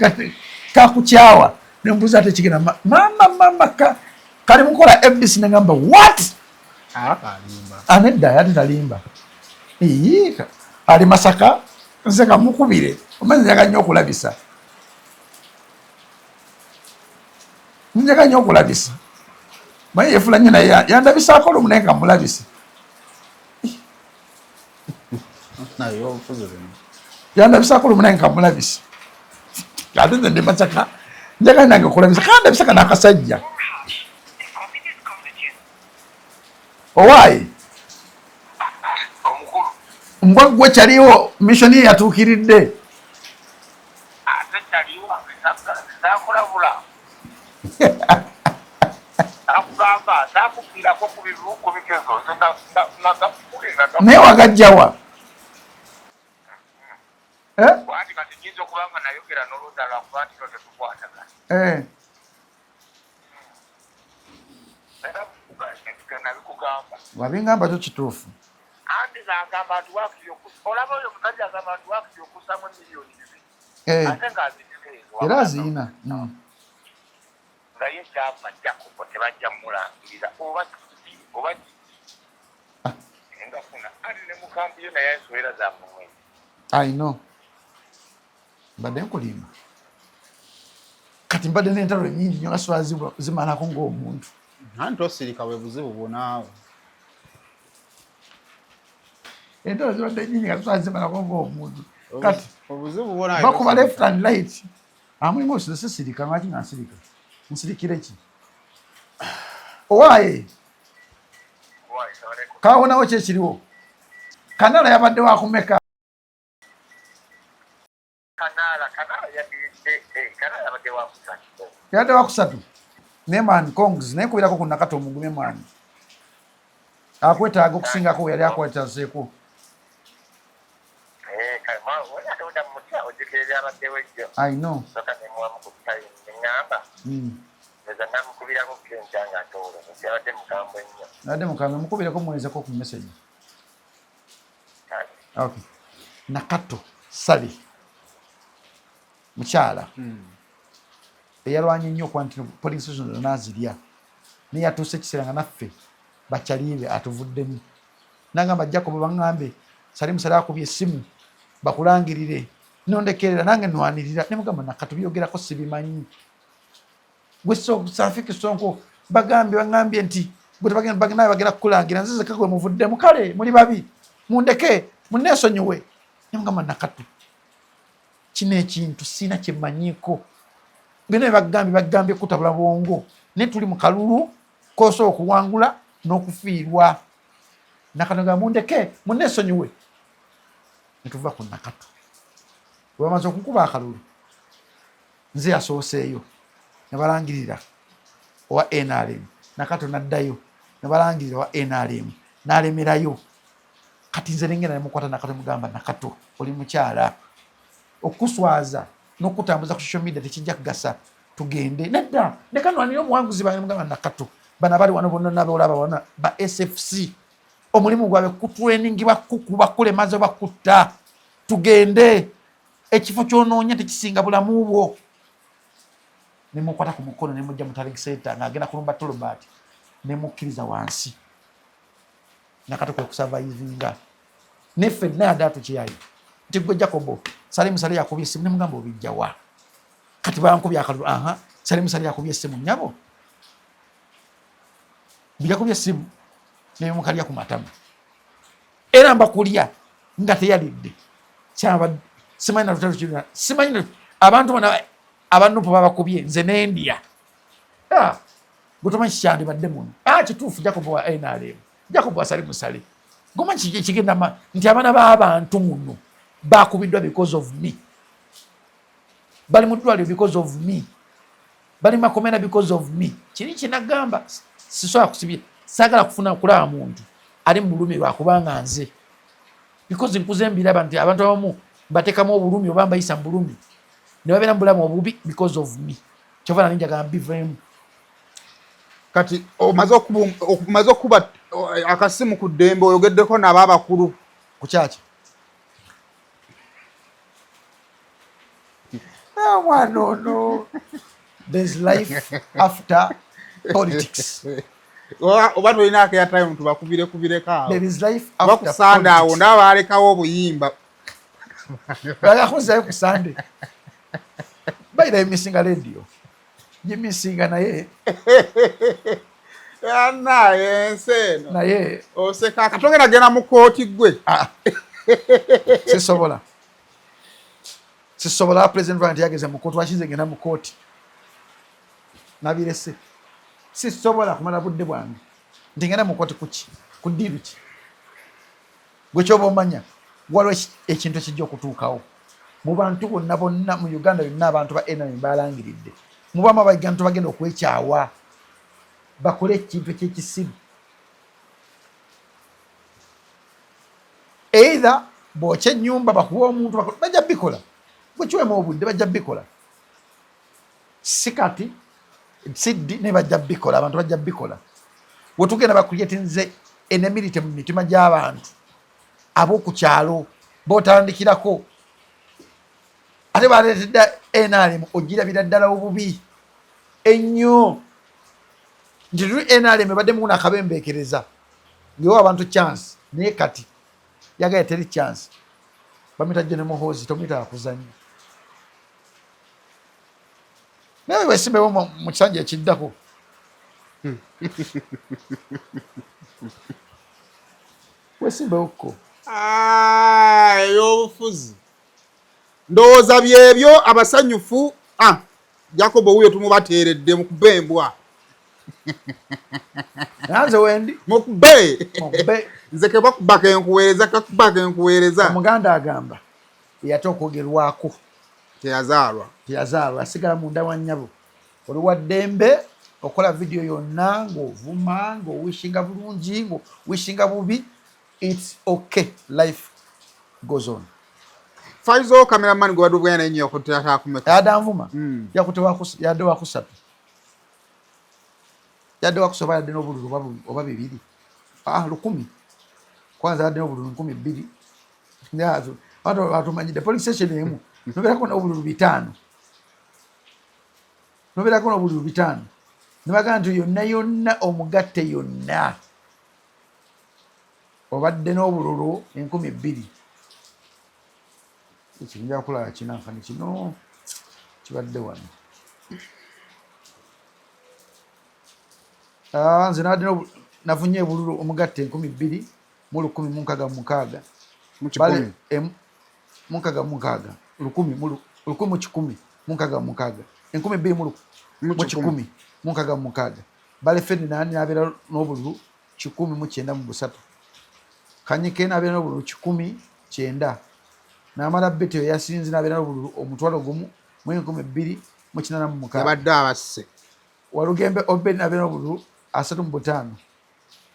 kakukyawa nembuuza ate kigenda mama kali mukola FBC negamba what anedda ate talimba ali Masaka nze kamukubire omanyi njaga nnyo okulabisa njaga nnyo okulabisa maye yefula nnyina yandabisaako lumu naye nga mulabise yandabisaako lumu naye nga mulabise ate nze ndi Masaka njaga nange okulabisa kandi ndabisaka n'akasajja owaayi mbwa gwe kyaliwo mission ye yatuukiridde naye wagajjawa wabingamba kyo kituufu andi ngamba nti olaba oyo musajja agamba nti wakiri okusamu miliyoni 2 ate ng'azitereezwa era aziyina nga ye kyava Jacob tebajja mulangirira oba engafuna andi ne mukambi yo naye enswera za mumwezi I know mbadde nkulimba kati mbadde n'entalo nnyingi nnyo nga swala zimalako ng'omuntu anti osirika bwe buzibu bwonaawe entalo zibadde nnyingi nga swala zimalako ng'omuntu kati bakuba left and right amulimu osirese sirika lwaki nga nsirika nsirikire ki owaaye kawonawo kyekiriwo kanala yabadde wakumeka yabadde wakusatu naye mani kongs naye kubirako ku Nakato omugume mani akwetaaga okusingako we yali akwetazeeko I know nade mukambe mukubireko muwezeko ku message okay Nakato Sali mukyala eyalwanye nnyo kwanti polling station nazirya naye yatuuse ekiseera nga naffe bakyaliibe atuvuddemu nagamba Jacob baŋŋambe Sali Musali akubye essimu bakulangirire nondekerera nange nwanirira nemugamba Nakato byogerako sibimanyi gwe Safiki Sonko baŋŋambye nti gwe bagenda kukulangira nzize kagwe muvuddemu kale muli babi mundeke munneesonyiwe nemugamba Nakato kino ekintu sina kyemmanyiiko bino bagambye kutabula bwongo ne tuli mu kalulu koosobola okuwangula n'okufiirwa Nakato nga mundeke munneesonyiwe netuva ku Nakato webamaze okukuba akalulu nze yasooseeyo ne balangirira owa NRM Nakato naddayo ne balangirira owa NRM n'alemerayo kati nze nengenda nemukwata Nakato mugamba Nakato oli mukyala okuswaza n'okutambuza ku social media tekijja kugasa tugende nedda nekanwanira omuwanguzi bange mugamba Nakato bana bali wano bonna nabeolaba wana ba SFC omulimu gwabe kutreningibwa kukuba kulemaze bakutta tugende ekifo kyonoonya tekisinga bulamu bwo nemukwata ku mukono nemujja mu talent center ng'agenda kulumba tolobati nemukkiriza wansi Nakato kwe kusurvivinga neffe naye adaatu kyeyayi nti gwe Jacobo Sali Musali yakubye essimu nemugamba obijjawa kati bankubye akalulu Sali Musali yakubye essimu nnyabo bijakubye essimu nemukalya ku matama era mbakulya nga teyalidde kyaba simanyi na lutalo kirina simanyi abantu bana abanupo babakubye nze n'endya gutomanyi kyandibadde muno kituufu Jacobo wa NRM Jacobo wa Sali Musali gomanyi kigenda nti abaana b'abantu muno bakubiddwa because of me bali mu ddwaliro because of me bali makomera because of me kiri kinagamba sisobola kusibye saagala kufuna kulaba muntu ali mu bulumi lwakubanga nze because nkuze mbiraba nti abantu abamu bateekamu obulumi oba mbayisa mu bulumi ne babeera mu bulamu obubi because of me kyova nani njagala mbivemu kati omaze okuba akasimu ku ddembe oyogeddeko nabo abakulu kukyaki mwana ono there's life after politics oba tolina akeya time tubakubireko awo there is life after bakusanda awo ndaba balekawo obuyimba bagakuzayo ku Sunday bayira emisinga radio gimisinga naye naye enseno naye oseka akatongera genda mu kooti gwe sisobola president Rwanda yageze mu kooti washize genda mu kooti nabirese sisobola kumala budde bwange ndingenda mu kooti kuki kudiru ki gwe kyoba omanya waliwo ekintu ekijja okutuukawo mu bantu bonna mu Uganda yonna abantu ba NRM balangiridde mubamu abagantu bagenda okwekyawa bakole ekintu ekyekisibu either bokye ennyumba bakuwa omuntu bajja bikola bwekiwemu obudde bajja bikola sikati siddi ne bajja bikola abantu bajja bikola wetugenda bakuyetinze enemirite mu mitima gy'abantu ab'oku kyalo bootandikirako ate baleetedde NRM ogirabira ddala obubi ennyo nti tuli NRM badde muna akabembeekereza ngewa abantu chance naye kati yagaya teri chance bamita General Muhoozi tomuyita akuzannya naye wesimbewo mu kisanja ekiddako wesimbewokko ey'obufuzi ndowooza byebyo abasanyufu Jacob owuyo tumubateeredde mukube embwa nanze wendi mukube nze kebakubaka enkuweereza omuganda agamba eyate okwogerwako teyazaalwa asigala munda wa nnyabo oli wa ddembe okola vidiyo yonna ng'ovuma ng'owishinga bulungi ng'owishinga bubi it's okay life goes on Faizo cameraman gwe baduganya naye nnyo okutata akumeka yadanvuma yadde wakusatu yadde wakusoba yadde n'obululu oba bibiri 10 kwanza yadde n'obululu 200 nyazo batumanyidde police station emu nobeerako n'obululu 5 nebagaa nti yonna omugatte yonna obadde n'obululu 2,000 ekinja kulaba kinankani kino kibadde wano nze nabadde nafunye obululu omugatte 2,000 mu 1,666 1,000 bale feni nani nabeera n'obululu 193 kanyike nabeera n'obululu 109 namala beteo yasinzi nabeera n'obululu omutwalo gumu mu 2,286 yabadde abasse walugembe obed nabeera n'obululu 35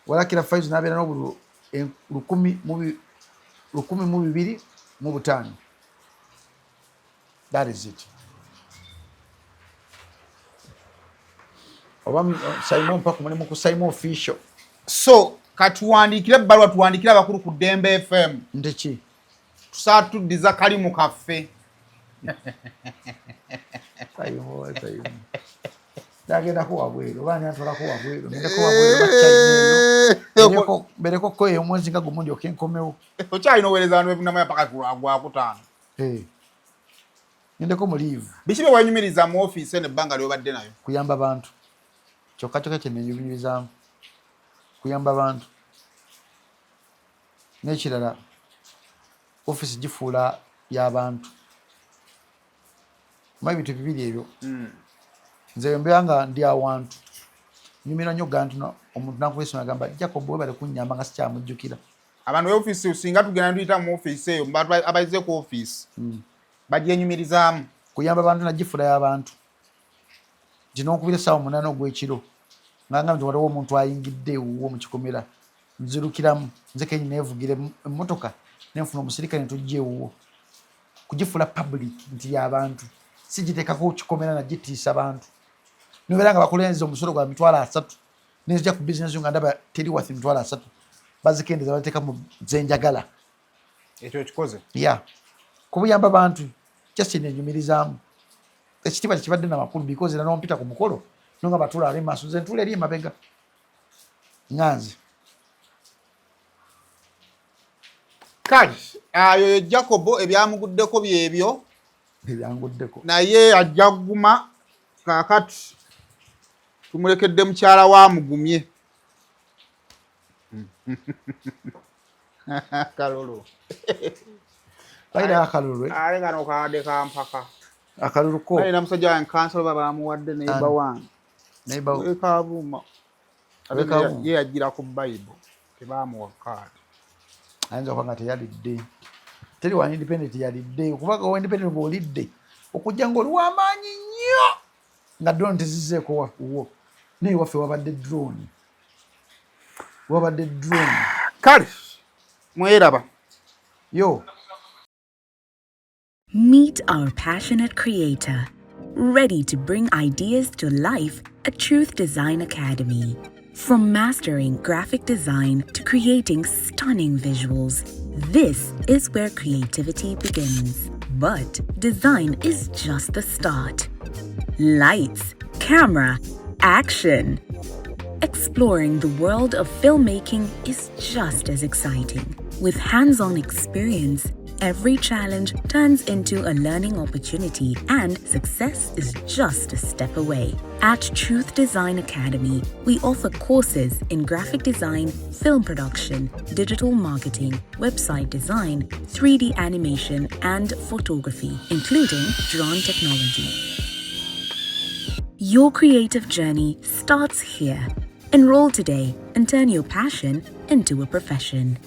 walakira Faizo nabeera n'obululu 1,205 that is it oba Simon Mpaku mulimu ku Simon official so katuwandikire ebbaluwa tuwandikire abakulu ku Dembe FM ndeki tusatuddiza kali mu kaffe ndagenda kuwabweru obaani antwala kuwabweru ndeko wabweru bakyayineeyo mbereko koyo omwezi nga gumu ndyoke nkomewo okyalina oweereza abantu bebunamaya paka gwakutaano ndeko mu liivu biki bye wenyumiriza mu ofiisi nebbanga lyobadde nayo kuyamba bantu kyokka kyenenyumirizaamu kuyamba bantu n'ekirala ofiisi gifuula y'abantu ma ebintu bibiri ebyo nze mbeera nga ndi awantu nyumira nnyo gantu omuntu nakwesoma agamba Jacob webale kunnyamba nga sikyamujjukira abantu beofiisi singa tugenda tuyita mu ofiisi eyo abayize ku ofiisi bagyenyumirizaamu kuyamba abantu nagifuula y'abantu ginonkubira essaawa 8 ogw'ekiro ngamba nti waliwo omuntu ayingidde ewuwo mu kikomera nzirukiramu nze kenyi neevugira emmotoka nenfuna omusirikale netujja ewuwo kugifuula public nti y'abantu sigiteekako kikomera nagitiisa abantu nobeera nga bakulenza omusolo gwa 3,000 nezija ku bizinesi nga ndaba teri wathi 3,000 bazikendeza bateeka mu zenjagala ekyo kikoze ya kubuyamba bantu Justin enyumirizaamu ekitiibwa tekibadde namakulu because era nompita ku mukolo nonga batula ali maaso nze ntula eri emabega nganze kale ayo Jacobo ebyamuguddeko byebyo ebyanguddeko naye ajja kuguma kaakati tumulekedde mukyala wa mugumye kalulu bayira akalulu ale kano kaade kampaka akalulu ko alina musajja wange kansolo babamuwadde neiba wange neiba ekabuuma ye yagira ku Bible tebamuwa kaadi ayinza okuba nga teyalidde teri wa independent yalidde okubaga wa independent ng'olidde okujja ng'oli w'amaanyi nnyo nga drone tezizeeko wafuwo naye waffe wabadde drone kale mweraba yo. Meet our passionate creator, ready to bring ideas to life at Truth Design Academy. From mastering graphic design to creating stunning visuals, this is where creativity begins. But design is just the start. Lights, camera, action. Exploring the world of filmmaking is just as exciting. With hands-on experience, every challenge turns into a learning opportunity and success is just a step away. At Truth Design Academy, we offer courses in graphic design, film production, digital marketing, website design, 3D animation, and photography, including drone technology. Your creative journey starts here. Enroll today and turn your passion into a profession.